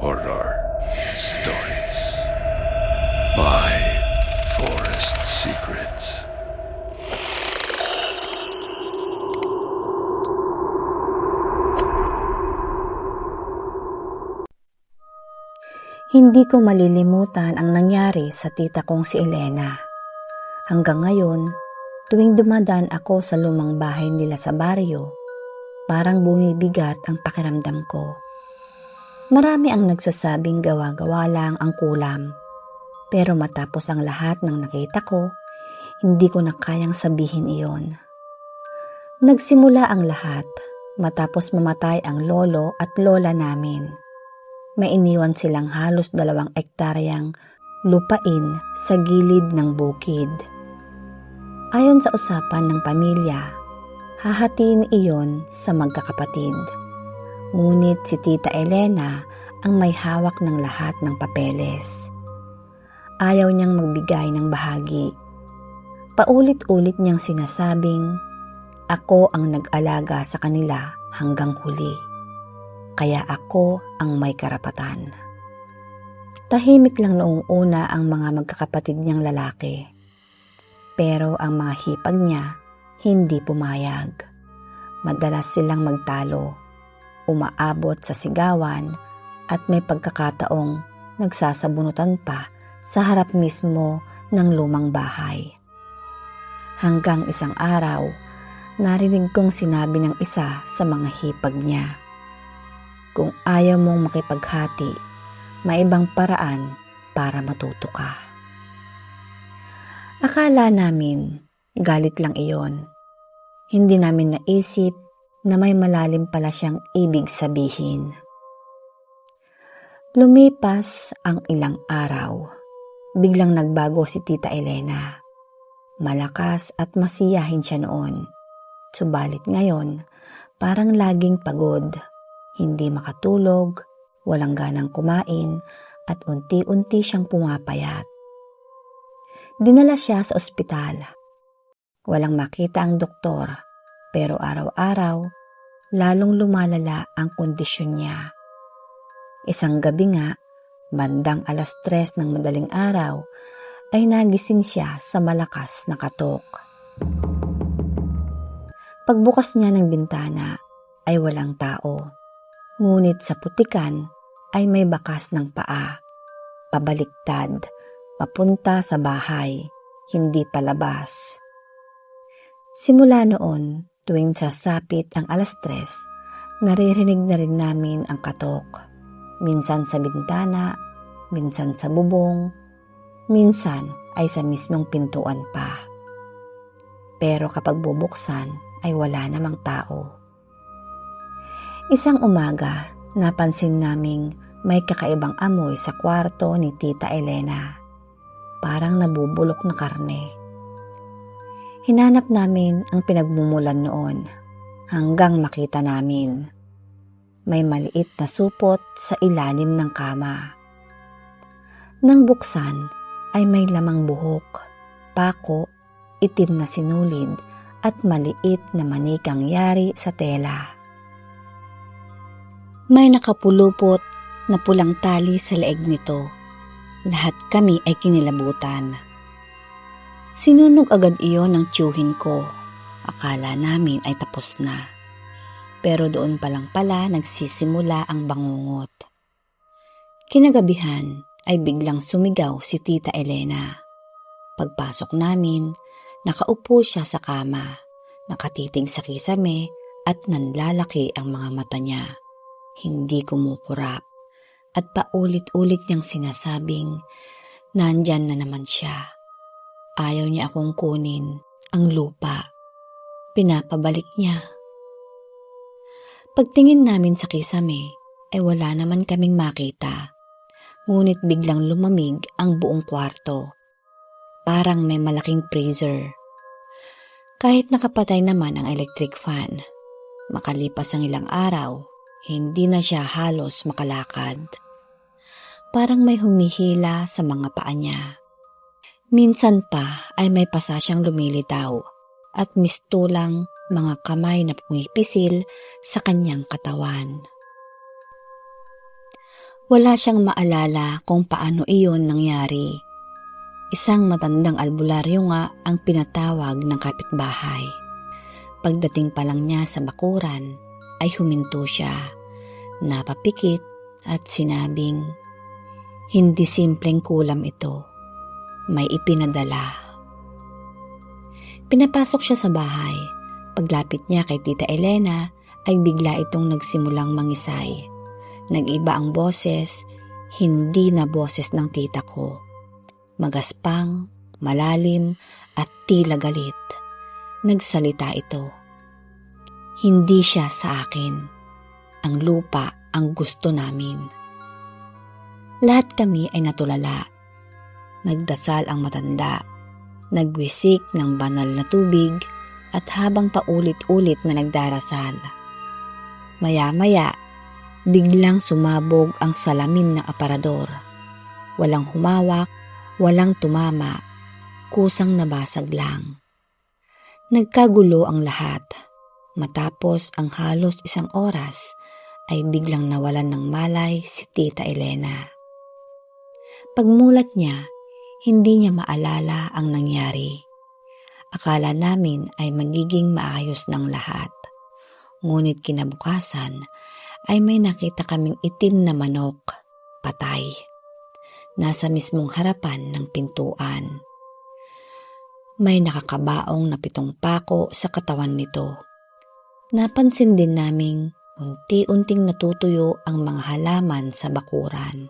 Horror Stories by Forest Secrets. Hindi ko malilimutan ang nangyari sa tita kong si Elena. Hanggang ngayon, tuwing dumadaan ako sa lumang bahay nila sa baryo, parang bumibigat ang pakiramdam ko. Marami ang nagsasabing gawa-gawa lang ang kulam. Pero matapos ang lahat ng nakita ko, hindi ko na kayang sabihin iyon. Nagsimula ang lahat matapos mamatay ang lolo at lola namin. May iniwan silang halos 2 ektaryang lupain sa gilid ng bukid. Ayon sa usapan ng pamilya, hahatiin iyon sa magkakapatid. Ngunit si Tita Elena ang may hawak ng lahat ng papeles. Ayaw niyang magbigay ng bahagi. Paulit-ulit niyang sinasabing, ako ang nag-alaga sa kanila hanggang huli. Kaya ako ang may karapatan. Tahimik lang noong una ang mga magkakapatid niyang lalaki. Pero ang mga hipag niya hindi pumayag. Madalas silang magtalo, umaabot sa sigawan at may pagkakataong nagsasabunutan pa sa harap mismo ng lumang bahay. Hanggang isang araw, narinig kong sinabi ng isa sa mga hipag niya, kung ayaw mong makipaghati, may ibang paraan para matuto ka. Akala namin galit lang iyon. Hindi namin naisip na may malalim pala siyang ibig sabihin. Lumipas ang ilang araw. Biglang nagbago si Tita Elena. Malakas at masiyahin siya noon. Subalit ngayon, parang laging pagod. Hindi makatulog, walang ganang kumain, at unti-unti siyang pumapayat. Dinala siya sa ospital. Walang makita ang doktor, pero araw-araw, lalong lumalala ang kondisyon niya. Isang gabi nga, bandang 3:00 ng madaling araw, ay nagising siya sa malakas na katok. Pagbukas niya ng bintana, ay walang tao. Ngunit sa putikan ay may bakas ng paa, pabaliktad, papunta sa bahay, hindi palabas. Simula noon, tuwing sasapit ang 3:00, naririnig na rin namin ang katok. Minsan sa bintana, minsan sa bubong, minsan ay sa mismong pintuan pa. Pero kapag bubuksan ay wala namang tao. Isang umaga, napansin naming may kakaibang amoy sa kwarto ni Tita Elena. Parang nabubulok na karne. Hinanap namin ang pinagmumulan noon hanggang makita namin. May maliit na supot sa ilalim ng kama. Nang buksan ay may lamang buhok, pako, itim na sinulid at maliit na manikang yari sa tela. May nakapulupot na pulang tali sa leeg nito. Lahat kami ay kinilabutan. Sinunog agad iyon ng tiyuhin ko. Akala namin ay tapos na. Pero doon pa lang pala nagsisimula ang bangungot. Kinagabihan ay biglang sumigaw si Tita Elena. Pagpasok namin, nakaupo siya sa kama, nakatitig sa kisame at nanlalaki ang mga mata niya. Hindi kumukurap at paulit-ulit niyang sinasabing nandyan na naman siya. Ayaw niya akong kunin ang lupa. Pinapabalik niya. Pagtingin namin sa kisame ay wala naman kaming makita. Ngunit biglang lumamig ang buong kwarto. Parang may malaking freezer. Kahit nakapatay naman ang electric fan, makalipas ang ilang araw, hindi na siya halos makalakad. Parang may humihila sa mga paa niya. Minsan pa ay may pasa siyang lumilitaw at mistulang mga kamay na pumipisil sa kanyang katawan. Wala siyang maalala kung paano iyon nangyari. Isang matandang albularyo nga ang pinatawag ng kapitbahay. Pagdating pa lang niya sa bakuran ay huminto siya, napapikit at sinabing, "Hindi simpleng kulam ito, may ipinadala." Pinapasok siya sa bahay. Paglapit niya kay Tita Elena ay bigla itong nagsimulang mangisay. Nag-iba ang boses, hindi na boses ng tita ko. Magaspang, malalim at tila galit. Nagsalita ito. "Hindi siya sa akin. Ang lupa ang gusto namin." Lahat kami ay natulala. Nagdasal ang matanda. Nagwisik ng banal na tubig at habang paulit-ulit na nagdarasal. Maya-maya, biglang sumabog ang salamin ng aparador. Walang humawak, walang tumama, kusang nabasag lang. Nagkagulo ang lahat. Matapos ang halos 1 oras, ay biglang nawalan ng malay si Tita Elena. Pagmulat niya, hindi niya maalala ang nangyari. Akala namin ay magiging maayos ng lahat. Ngunit kinabukasan ay may nakita kaming itim na manok, patay. Nasa mismong harapan ng pintuan. May nakakabaong na 7 pako sa katawan nito. Napansin din naming unti-unting natutuyo ang mga halaman sa bakuran.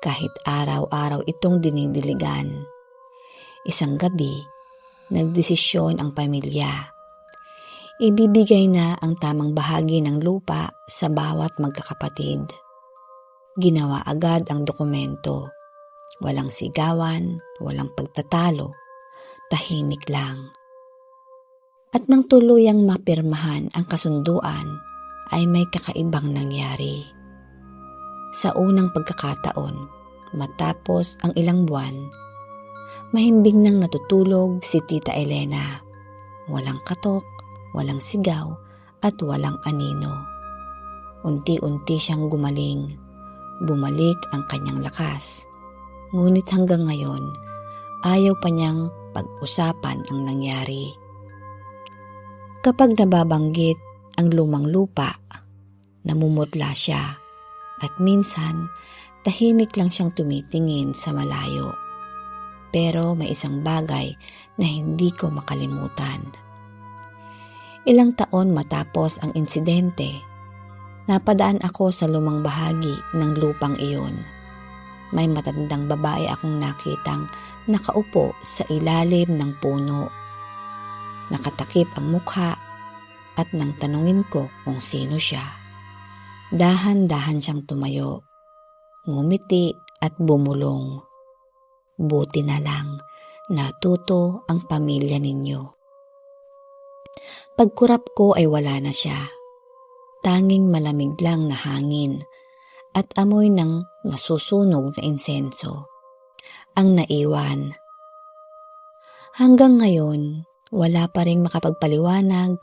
Kahit araw-araw itong dinidiligan. Isang gabi, nagdesisyon ang pamilya. Ibibigay na ang tamang bahagi ng lupa sa bawat magkakapatid. Ginawa agad ang dokumento. Walang sigawan, walang pagtatalo, tahimik lang. At nang tuluyang mapirmahan ang kasunduan, ay may kakaibang nangyari. Sa unang pagkakataon, matapos ang ilang buwan, mahimbing nang natutulog si Tita Elena. Walang katok, walang sigaw, at walang anino. Unti-unti siyang gumaling. Bumalik ang kanyang lakas. Ngunit hanggang ngayon, ayaw pa niyang pag-usapan ang nangyari. Kapag nababanggit ang lumang lupa, namumutla siya at minsan tahimik lang siyang tumitingin sa malayo. Pero may isang bagay na hindi ko makalimutan. Ilang taon matapos ang insidente, napadaan ako sa lumang bahagi ng lupang iyon. May matandang babae akong nakitang nakaupo sa ilalim ng puno. Nakatakip ang mukha at nang tanungin ko kung sino siya, dahan-dahan siyang tumayo, ngumiti at bumulong. "Buti na lang, natuto ang pamilya ninyo." Pagkurap ko ay wala na siya. Tanging malamig lang na hangin at amoy ng nasusunog na insenso ang naiwan. Hanggang ngayon, wala pa ring makapagpaliwanag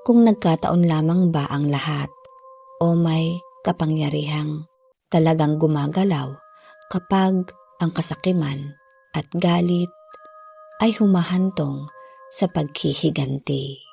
kung nagkataon lamang ba ang lahat o may kapangyarihang talagang gumagalaw kapag ang kasakiman at galit ay humahantong sa paghihiganti.